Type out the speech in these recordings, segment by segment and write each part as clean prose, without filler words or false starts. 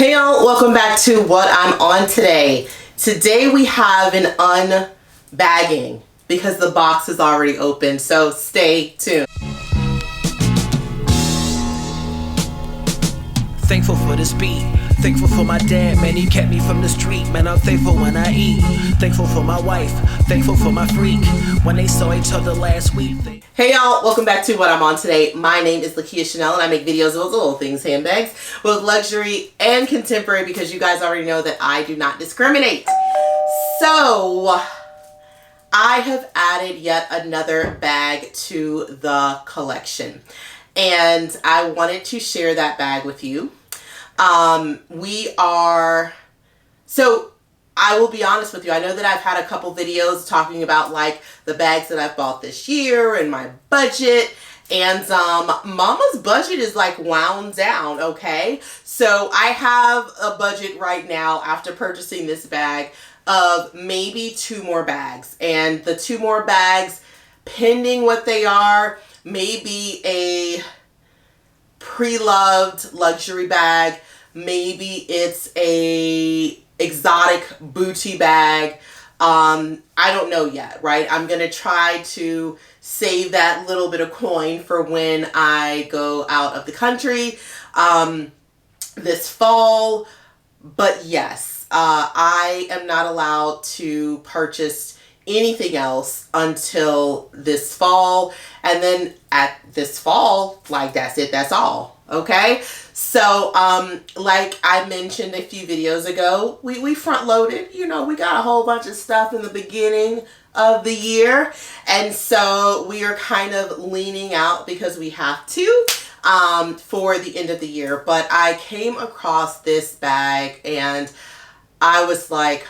Hey y'all, welcome back to what I'm on today. Today we have an unbagging because the box is already open, so stay tuned. Thankful for this beat, thankful for my dad, man, he kept me from the street, man, I'm thankful when I eat, thankful for my wife, thankful for my freak, when they saw each other last week. Hey y'all, welcome back to what I'm on today. My name is Lakia Chanel and I make videos of all things handbags, both luxury and contemporary, because you guys already know that I do not discriminate. So, I have added yet another bag to the collection and I wanted to share that bag with you. So I will be honest with you. I know that I've had a couple videos talking about like the bags that I've bought this year and my budget, and mama's budget is like wound down, okay? So I have a budget right now after purchasing this bag of maybe 2 more bags, and the 2 more bags, pending what they are, maybe a pre-loved luxury bag, maybe it's a exotic booty bag. I don't know yet, right? I'm gonna try to save that little bit of coin for when I go out of the country this fall. But yes, I am not allowed to purchase anything else until this fall, and then at this fall, like, that's it, that's all, okay? So like I mentioned a few videos ago, we front loaded, you know, we got a whole bunch of stuff in the beginning of the year, and so we are kind of leaning out because we have to for the end of the year. But I came across this bag and I was like,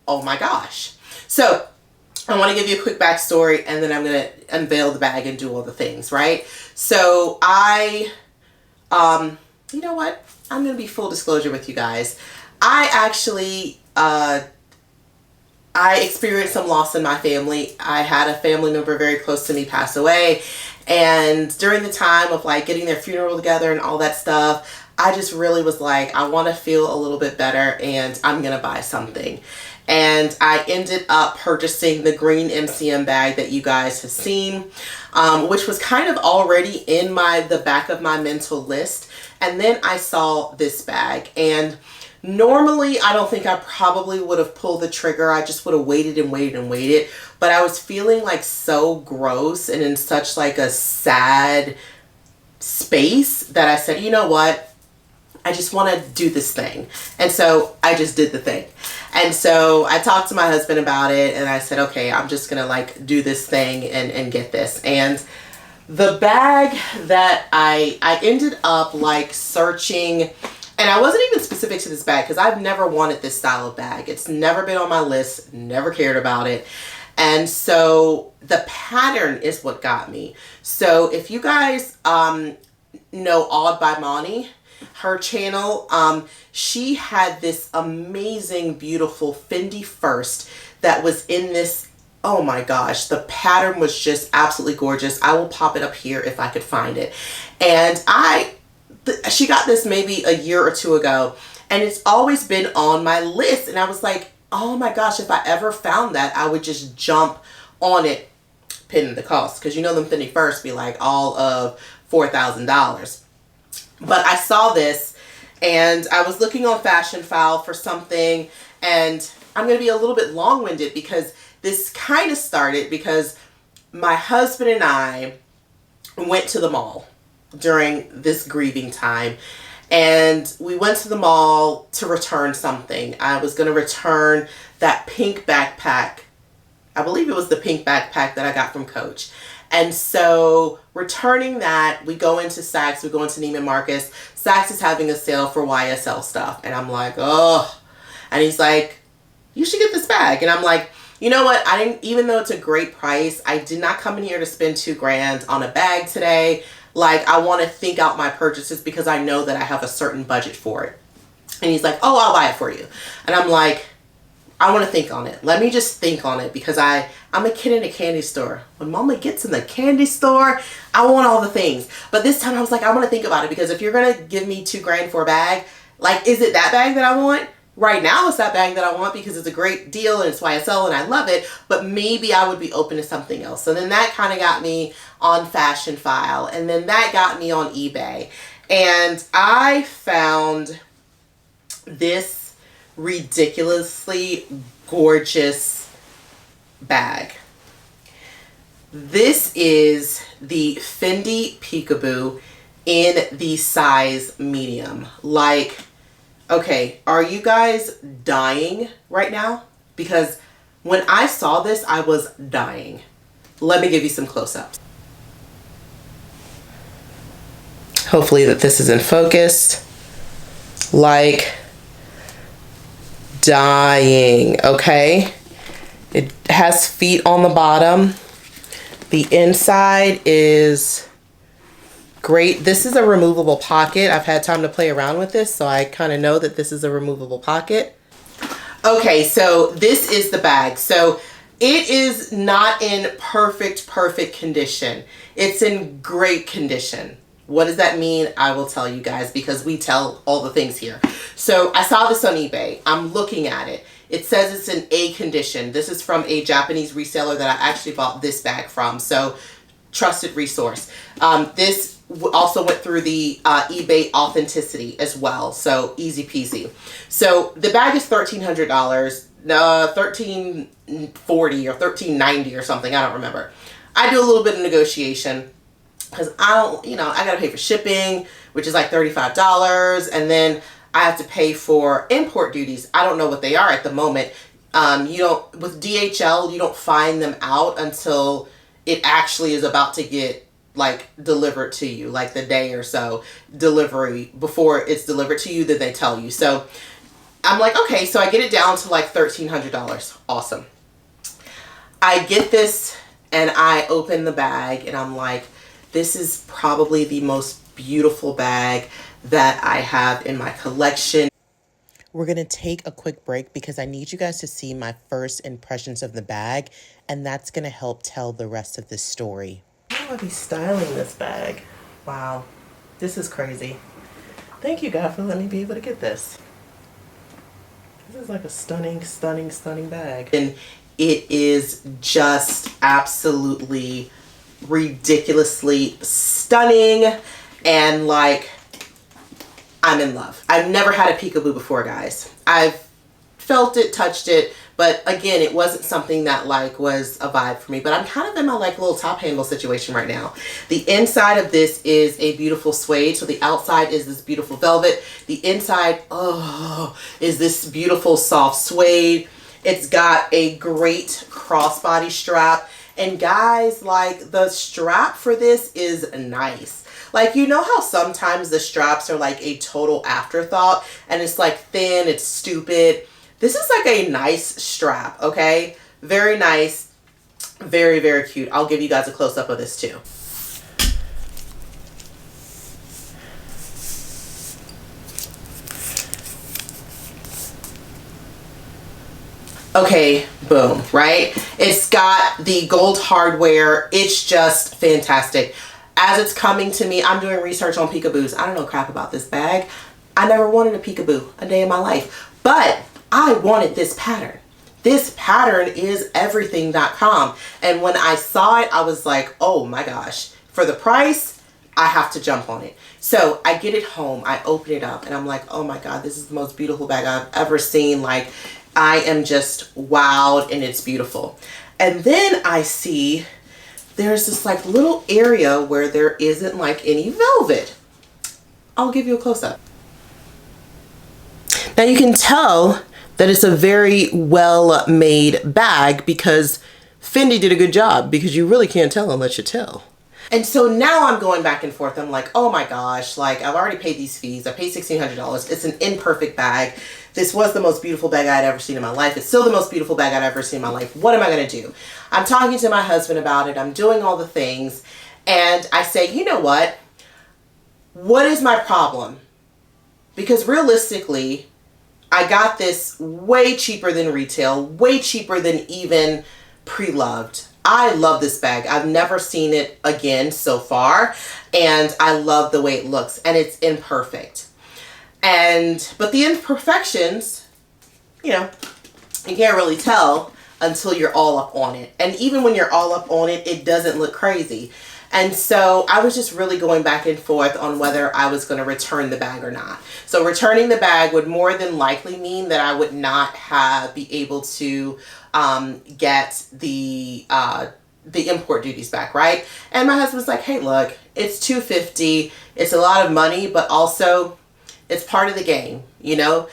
oh my gosh. So I want to give you a quick backstory and then I'm going to unveil the bag and do all the things, right? So you know what? I'm going to be full disclosure with you guys. I actually, I experienced some loss in my family. I had a family member very close to me pass away. And during the time of like getting their funeral together and all that stuff, I just really was like, I want to feel a little bit better and I'm going to buy something. And I ended up purchasing the green MCM bag that you guys have seen, which was kind of already in the back of my mental list. And then I saw this bag, and normally I don't think I probably would have pulled the trigger. I just would have waited and waited and waited. But I was feeling like so gross and in such like a sad space that I said, you know what? I just want to do this thing. And so I just did the thing. And so I talked to my husband about it and I said, okay, I'm just going to like do this thing and get this. And the bag that I ended up like searching, and I wasn't even specific to this bag because I've never wanted this style of bag. It's never been on my list, never cared about it. And so the pattern is what got me. So if you guys know Awed by Monty, her channel, she had this amazing, beautiful Fendi first that was in this, oh my gosh, the pattern was just absolutely gorgeous. I will pop it up here if I could find it. And she got this maybe a year or 2 ago, and it's always been on my list. And I was like, oh my gosh, if I ever found that, I would just jump on it, pending the cost. Because you know them Fendi first be like all of $4,000. But I saw this and I was looking on Fashion File for something, and I'm going to be a little bit long-winded because this kind of started because my husband and I went to the mall during this grieving time, and we went to the mall to return something. I was going to return that pink backpack. I believe it was the pink backpack that I got from Coach. And so returning that, we go into Saks, we go into Neiman Marcus. Saks is having a sale for YSL stuff. And I'm like, oh. And he's like, you should get this bag. And I'm like, you know what? I didn't, even though it's a great price, I did not come in here to spend $2,000 on a bag today. Like, I want to think out my purchases because I know that I have a certain budget for it. And he's like, oh, I'll buy it for you. And I'm like, I want to think on it. Let me just think on it because I'm a kid in a candy store. When mama gets in the candy store, I want all the things. But this time I was like, I want to think about it because if you're going to give me $2,000 for a bag, Like, is it that bag that I want? Right now it's that bag that I want because it's a great deal and it's YSL and I love it, but maybe I would be open to something else. So then that kind of got me on Fashion File, and then that got me on eBay. And I found this ridiculously gorgeous bag. This is the Fendi Peekaboo in the size medium. Like, okay, are you guys dying right now? Because when I saw this, I was dying. Let me give you some close-ups. Hopefully that this is in focus. Like, dying, okay? It has feet on the bottom. The inside is great. This is a removable pocket. I've had time to play around with this, so I kind of know that this is a removable pocket. Okay, so this is the bag. So it is not in perfect condition. It's in great condition. What does that mean? I will tell you guys, because we tell all the things here. So I saw this on eBay. I'm looking at it. It says it's in A condition. This is from a Japanese reseller that I actually bought this bag from. So trusted resource. This also went through the eBay authenticity as well. So easy peasy. So the bag is $1,300, $1,340 or $1,390 or something. I don't remember. I do a little bit of negotiation because I don't, you know, I got to pay for shipping, which is like $35. And then I have to pay for import duties. I don't know what they are at the moment. You don't, with DHL, you don't find them out until it actually is about to get like delivered to you, like the day or so delivery before it's delivered to you, that they tell you. So I'm like, okay, so I get it down to like $1,300. Awesome. I get this and I open the bag and I'm like, this is probably the most beautiful bag that I have in my collection. We're going to take a quick break because I need you guys to see my first impressions of the bag, and that's going to help tell the rest of this story. How will I be styling this bag? Wow, this is crazy. Thank you, God, for letting me be able to get this. This is like a stunning bag. And it is just absolutely ridiculously stunning, and like, I'm in love. I've never had a peekaboo before, guys. I've felt it, touched it, but again, it wasn't something that like was a vibe for me. But I'm kind of in my like little top handle situation right now. The inside of this is a beautiful suede. So the outside is this beautiful velvet. The inside, oh, is this beautiful soft suede. It's got a great crossbody strap. And guys, like, the strap for this is nice. Like, you know how sometimes the straps are like a total afterthought and it's like thin, it's stupid. This is like a nice strap, okay? Very nice, very cute. I'll give you guys a close-up of this too. Okay, boom, right? It's got the gold hardware. It's just fantastic. As it's coming to me, I'm doing research on peekaboos. I don't know crap about this bag. I never wanted a peekaboo a day in my life, but I wanted this pattern. This pattern is everything.com. And when I saw it, I was like, oh my gosh, for the price, I have to jump on it. So I get it home, I open it up, and I'm like, oh my God, this is the most beautiful bag I've ever seen. Like, I am just wowed, and it's beautiful. And then I see there's this like little area where there isn't like any velvet. I'll give you a close-up. Now you can tell that it's a very well made bag because Fendi did a good job, because you really can't tell unless you tell. And so now I'm going back and forth. I'm like, oh my gosh, like I've already paid these fees. I paid $1,600. It's an imperfect bag. This was the most beautiful bag I'd ever seen in my life. It's still the most beautiful bag I've ever seen in my life. What am I going to do? I'm talking to my husband about it. I'm doing all the things. And I say, you know what? What is my problem? Because realistically, I got this way cheaper than retail, way cheaper than even pre-loved. I love this bag. I've never seen it again so far. And I love the way it looks. And it's imperfect. But the imperfections, you know, you can't really tell until you're all up on it. And even when you're all up on it, it doesn't look crazy. And so I was just really going back and forth on whether I was going to return the bag or not. So returning the bag would more than likely mean that I would not be able to get the import duties back, right? And my husband's like, hey, look, it's $250. It's a lot of money, but also it's part of the game, you know?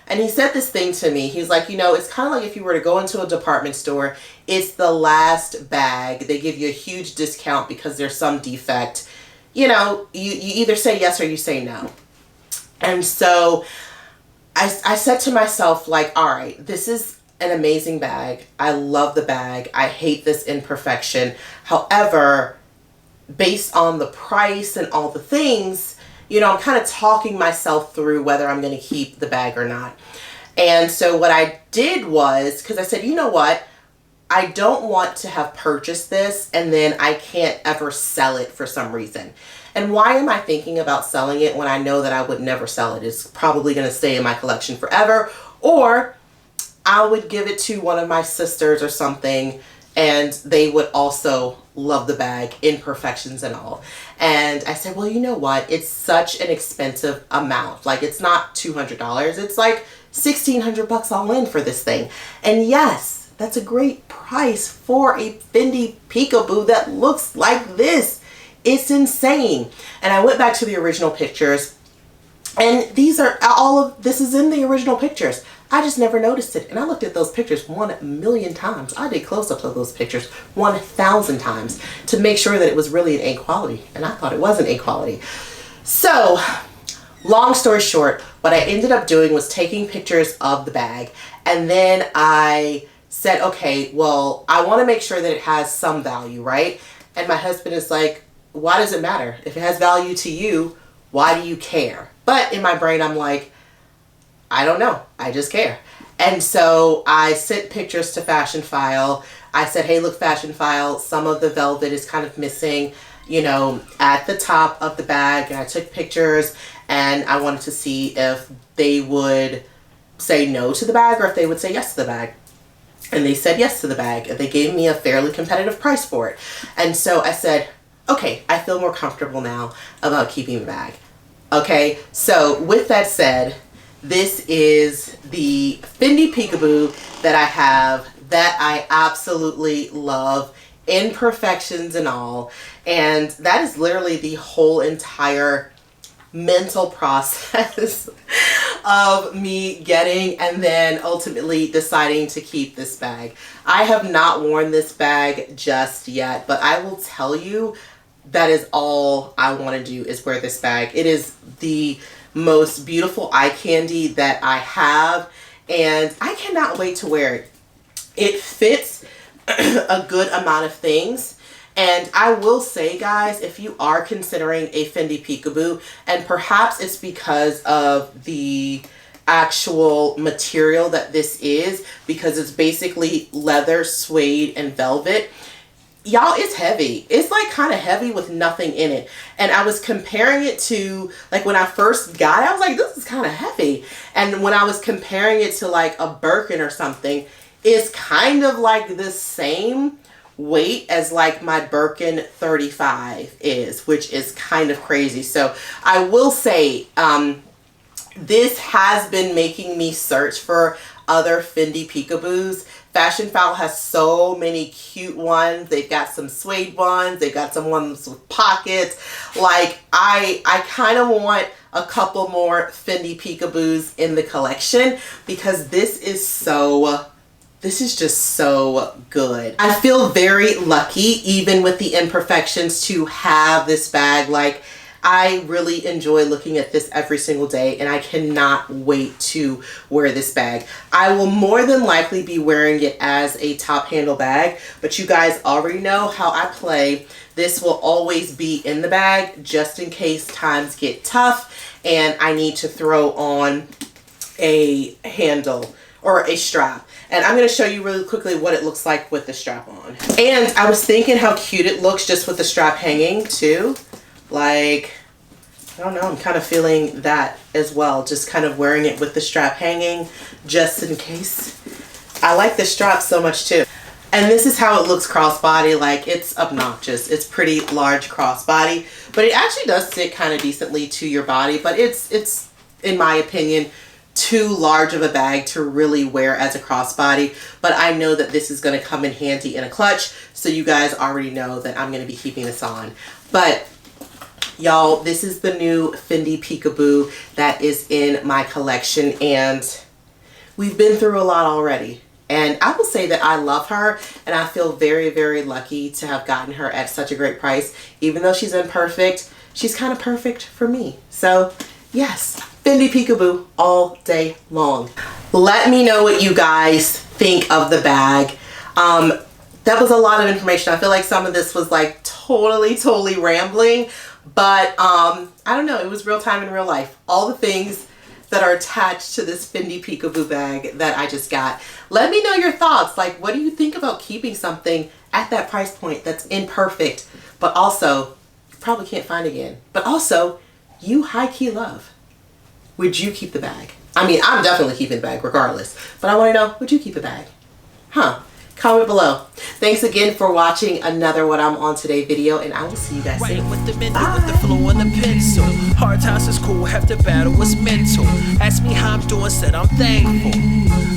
And he said this thing to me. He's like, you know, it's kind of like if you were to go into a department store, it's the last bag. They give you a huge discount because there's some defect. You know, you either say yes or you say no. And so I said to myself, like, all right, this is an amazing bag. I love the bag. I hate this imperfection. However, based on the price and all the things, you know, I'm kind of talking myself through whether I'm going to keep the bag or not. And so what I did was, because I said, you know what, I don't want to have purchased this and then I can't ever sell it for some reason. And why am I thinking about selling it when I know that I would never sell it? It's probably going to stay in my collection forever, or I would give it to one of my sisters or something, and they would also love the bag, imperfections and all. And I said, well, you know what? It's such an expensive amount. Like, it's not $200. It's like $1,600 all in for this thing. And yes, that's a great price for a Fendi peekaboo that looks like this. It's insane. And I went back to the original pictures, and these are this is in the original pictures. I just never noticed it. And I looked at those pictures 1,000,000 times. I did close-ups of those pictures 1,000 times to make sure that it was really an A quality. And I thought it was an A quality. So, long story short, what I ended up doing was taking pictures of the bag. And then I said, okay, well, I want to make sure that it has some value, right? And my husband is like, why does it matter? If it has value to you, why do you care? But in my brain, I'm like, I don't know. I just care. And so I sent pictures to Fashion File. I said, hey, look, Fashion File, some of the velvet is kind of missing, you know, at the top of the bag. And I took pictures, and I wanted to see if they would say no to the bag or if they would say yes to the bag. And they said yes to the bag. And they gave me a fairly competitive price for it. And so I said, okay, I feel more comfortable now about keeping the bag. Okay, so with that said, this is the Fendi peekaboo that I have that I absolutely love, imperfections and all. And that is literally the whole entire mental process of me getting and then ultimately deciding to keep this bag. I have not worn this bag just yet, but I will tell you that is all I want to do is wear this bag. It is the most beautiful eye candy that I have, and I cannot wait to wear it. It fits a good amount of things, and I will say, guys, if you are considering a Fendi peekaboo, and perhaps it's because of the actual material that this is, because it's basically leather, suede, and velvet. Y'all, it's heavy. It's like kind of heavy with nothing in it. And I was comparing it to, like, when I first got it, I was like, this is kind of heavy. And when I was comparing it to like a Birkin or something, it's kind of like the same weight as like my Birkin 35 is, which is kind of crazy. So I will say, this has been making me search for other Fendi peekaboos. Fashion File has so many cute ones. They've got some suede ones. They've got some ones with pockets. Like, I kind of want a couple more Fendi peekaboos in the collection because this is just so good. I feel very lucky, even with the imperfections, to have this bag. Like, I really enjoy looking at this every single day, and I cannot wait to wear this bag. I will more than likely be wearing it as a top handle bag, but you guys already know how I play. This will always be in the bag just in case times get tough and I need to throw on a handle or a strap. And I'm going to show you really quickly what it looks like with the strap on. And I was thinking how cute it looks just with the strap hanging too. Like, I don't know, I'm kind of feeling that as well. Just kind of wearing it with the strap hanging just in case. I like the strap so much too. And this is how it looks crossbody. Like, it's obnoxious. It's pretty large crossbody, but it actually does sit kind of decently to your body, but it's in my opinion too large of a bag to really wear as a crossbody. But I know that this is going to come in handy in a clutch, so you guys already know that I'm going to be keeping this on. But y'all, this is the new Fendi Peekaboo that is in my collection, and we've been through a lot already. And I will say that I love her, and I feel very, very lucky to have gotten her at such a great price. Even though she's imperfect, she's kind of perfect for me. So yes, Fendi Peekaboo all day long. Let me know what you guys think of the bag. That was a lot of information. I feel like some of this was like totally rambling, but I don't know, it was real time in real life. All the things that are attached to this Fendi Peekaboo bag that I just got. Let me know your thoughts. Like, what do you think about keeping something at that price point that's imperfect, but also you probably can't find again, but also you high-key love? Would you keep the bag? I mean, I'm definitely keeping the bag regardless, but I want to know, would you keep the bag? Huh? Comment below. Thanks again for watching another What I'm On Today video, and I will see you guys soon. Writing with the Fendi, with the flow and the pencil. Hard times is cool, half the battle was mental. Ask me how I'm doing, said I'm thankful.